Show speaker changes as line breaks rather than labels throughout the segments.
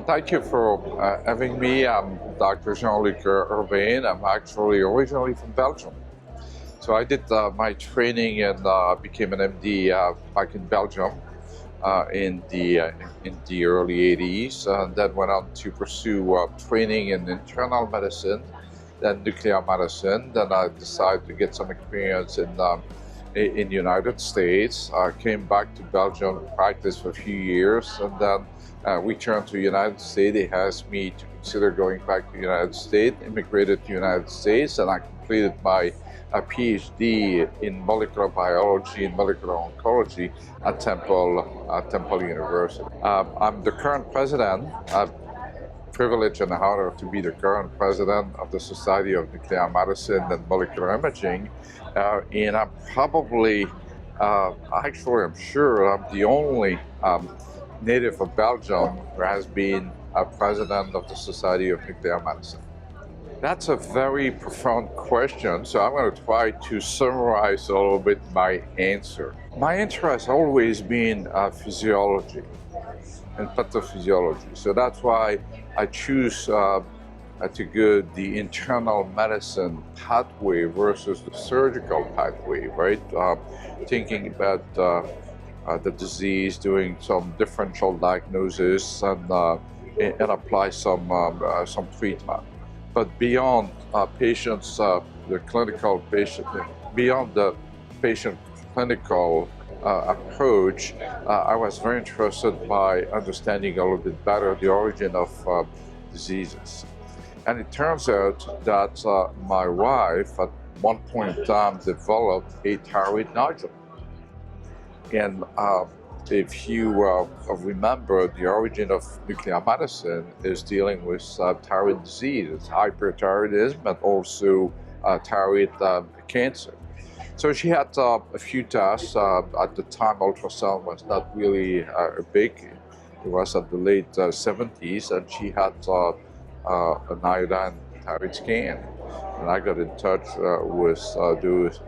Thank you for having me. I'm Dr. Jean-Luc Urbain. I'm actually originally from Belgium. So I did my training and became an MD back in Belgium in the early 80s, and then went on to pursue training in internal medicine, then nuclear medicine. Then I decided to get some experience in the United States. I came back to Belgium, practiced for a few years, and then returned to the United States. They asked me to consider going back to the United States, immigrated to the United States, and I completed my PhD in molecular biology and molecular oncology at Temple University. I'm the current president. Privilege and honor to be the current president of the Society of Nuclear Medicine and Molecular Imaging, and I'm probably, actually I'm sure I'm the only native of Belgium who has been a president of the Society of Nuclear Medicine. That's a very profound question, so I'm going to try to summarize a little bit my answer. My interest has always been physiology and pathophysiology, so that's why I choose to go the internal medicine pathway versus the surgical pathway, right? Thinking about the disease, doing some differential diagnosis, and apply some treatment. But beyond patients, the clinical patient, beyond the patient clinical approach, I was very interested by understanding a little bit better the origin of diseases. And it turns out that my wife at one point in time developed a thyroid nodule. And if you remember, the origin of nuclear medicine is dealing with thyroid disease. It's hyperthyroidism and also thyroid cancer. So she had a few tests. At the time, ultrasound was not really big. It was at the late 70s, and she had an iodine thyroid scan. And I got in touch with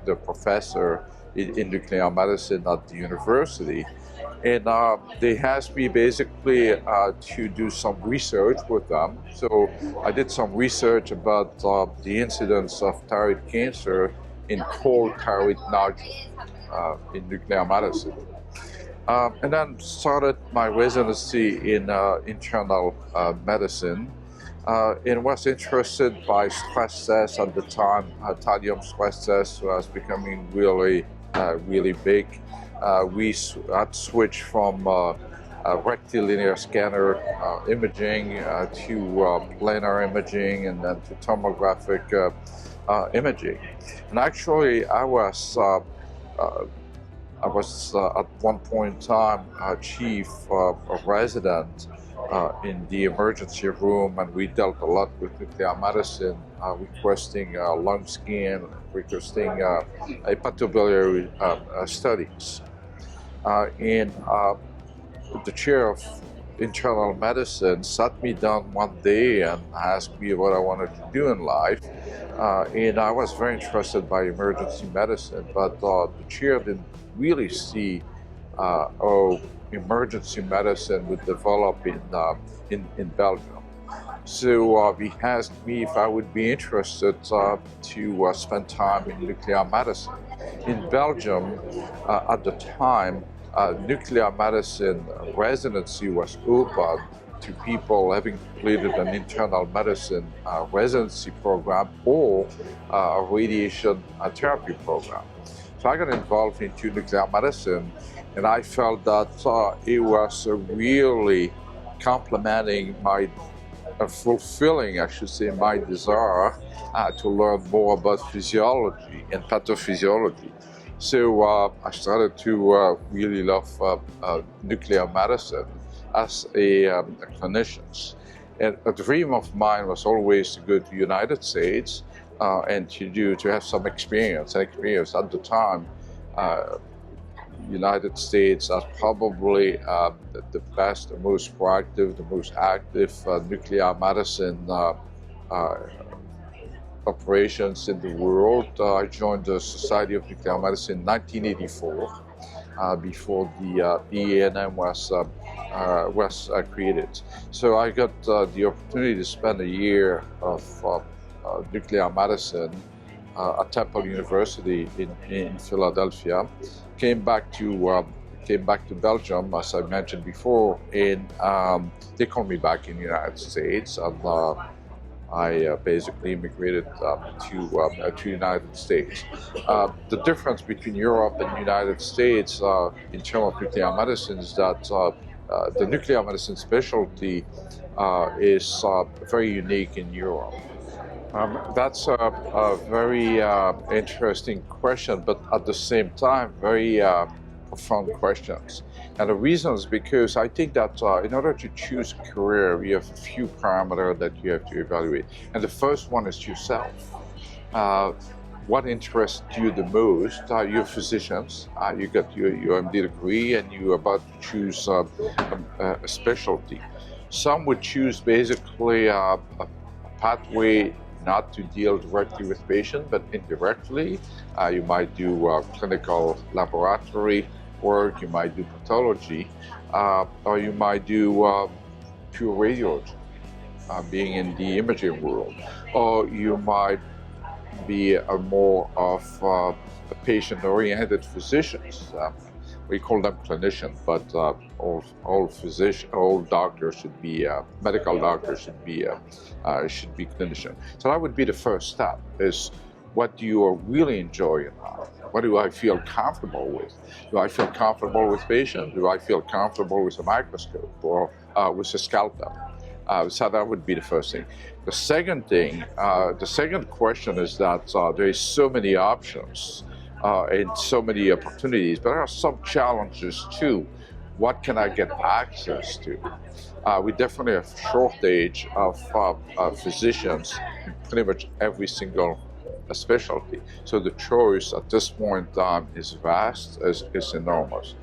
the professor in nuclear medicine at the university. And they asked me basically to do some research with them. So I did some research about the incidence of thyroid cancer in cold thyroid nodule in nuclear medicine. And then started my residency in internal medicine. And was interested by stress tests at the time. Thallium stress test was becoming really big. We had switched from rectilinear scanner imaging to planar imaging, and then to tomographic imaging. And actually, I was at one point in time chief resident in the emergency room, and we dealt a lot with nuclear medicine, requesting lung scan, requesting hepatobiliary studies. And the chair of internal medicine sat me down one day and asked me what I wanted to do in life. And I was very interested by emergency medicine, but the chair didn't really see how emergency medicine would develop in Belgium. So he asked me if I would be interested to spend time in nuclear medicine. In Belgium, at the time, nuclear medicine residency was open to people having completed an internal medicine residency program or a radiation therapy program. So I got involved into nuclear medicine, and I felt that it was really complementing fulfilling, I should say, my desire to learn more about physiology and pathophysiology. So I started to really love nuclear medicine as a clinician. And a dream of mine was always to go to the United States and to have some experience. And experience at the time, United States as probably the best, the most proactive, the most active nuclear medicine operations in the world. I joined the Society of Nuclear Medicine in 1984, before the BNMS was was created. So I got the opportunity to spend a year of nuclear medicine at Temple University in Philadelphia. Came back to Belgium, as I mentioned before, and they called me back in the United States, and I basically immigrated to United States. The difference between Europe and the United States in terms of nuclear medicine is that the nuclear medicine specialty is very unique in Europe. That's a very interesting question, but at the same time, very profound questions. And the reason is because I think that in order to choose a career, you have a few parameters that you have to evaluate. And the first one is yourself. What interests you the most? You're physicians. You got your MD degree, and you're about to choose a specialty. Some would choose basically a pathway not to deal directly with patients, but indirectly. You might do clinical laboratory work, you might do pathology, or you might do pure radiology, being in the imaging world, or you might be more of a patient-oriented physicians. We call them clinicians, but all doctors should be medical doctors should be clinicians. So that would be the first step: is what do you really enjoy in life? What do I feel comfortable with? Do I feel comfortable with patients? Do I feel comfortable with a microscope or with a scalpel? So that would be the first thing. The second thing, the second question is that there is so many options and so many opportunities, but there are some challenges too. What can I get access to? We definitely have a shortage of physicians in pretty much every single specialty. So the choice at this point in time is vast, is enormous.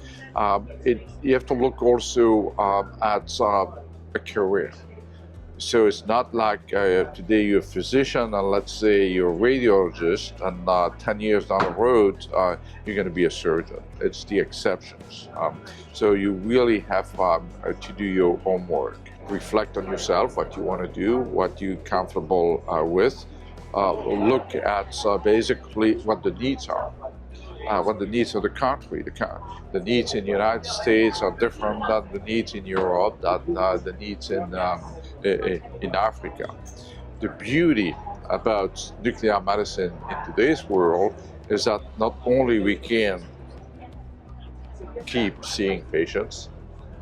You have to look also at a career. So it's not like today you're a physician and let's say you're a radiologist and 10 years down the road you're going to be a surgeon. It's the exceptions. So you really have to do your homework. Reflect on yourself, what you want to do, what you're comfortable with. Look at basically what the needs are. What the needs of the country. The needs in the United States are different than the needs in Europe, than the needs in Africa. The beauty about nuclear medicine in today's world is that not only we can keep seeing patients,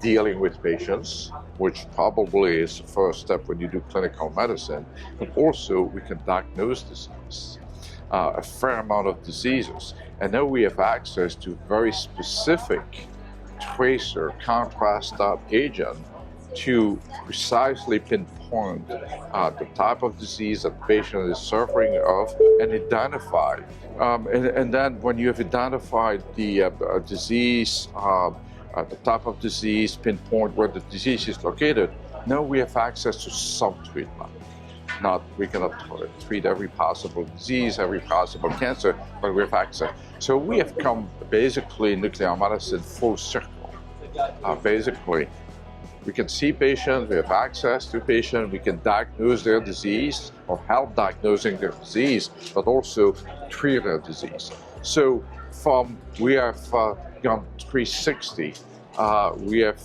dealing with patients, which probably is the first step when you do clinical medicine, but also we can diagnose disease. A fair amount of diseases. And now we have access to very specific tracer contrast agent to precisely pinpoint the type of disease that the patient is suffering of and identify. And then when you have identified the disease, the type of disease, pinpoint where the disease is located, now we have access to some treatment. We cannot treat every possible disease, every possible cancer, but we have access. So we have come basically in nuclear medicine full circle. Basically, we can see patients, we have access to patients, we can diagnose their disease or help diagnosing their disease, but also treat their disease. So we have gone 360. We have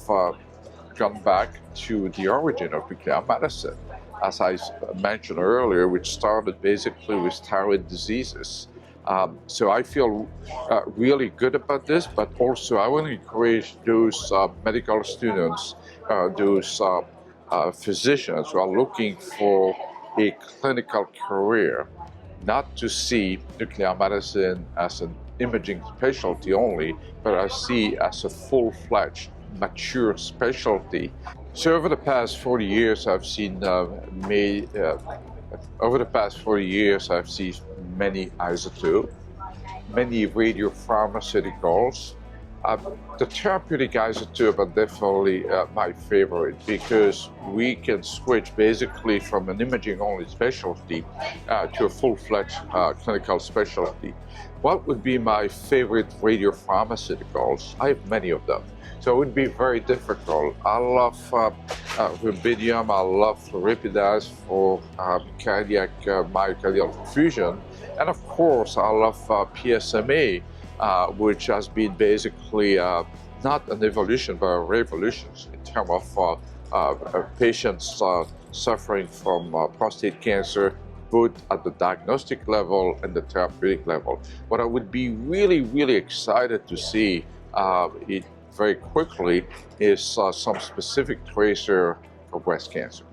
gone back to the origin of nuclear medicine, as I mentioned earlier, which started basically with thyroid diseases. So I feel really good about this, but also I want to encourage those medical students, those physicians who are looking for a clinical career, not to see nuclear medicine as an imaging specialty only, but I see as a full-fledged, mature specialty. So over the past 40 years, I've seen many isotopes, many radiopharmaceuticals, Uh, the therapeutic isotope are definitely my favorite because we can switch basically from an imaging-only specialty to a full-fledged clinical specialty. What would be my favorite radiopharmaceuticals? I have many of them, so it would be very difficult. I love rubidium, I love floripidase for cardiac myocardial perfusion, and of course I love PSMA, which has been basically not an evolution but a revolution in terms of patients suffering from prostate cancer, both at the diagnostic level and the therapeutic level. What I would be really, really excited to see it very quickly is some specific tracer for breast cancer.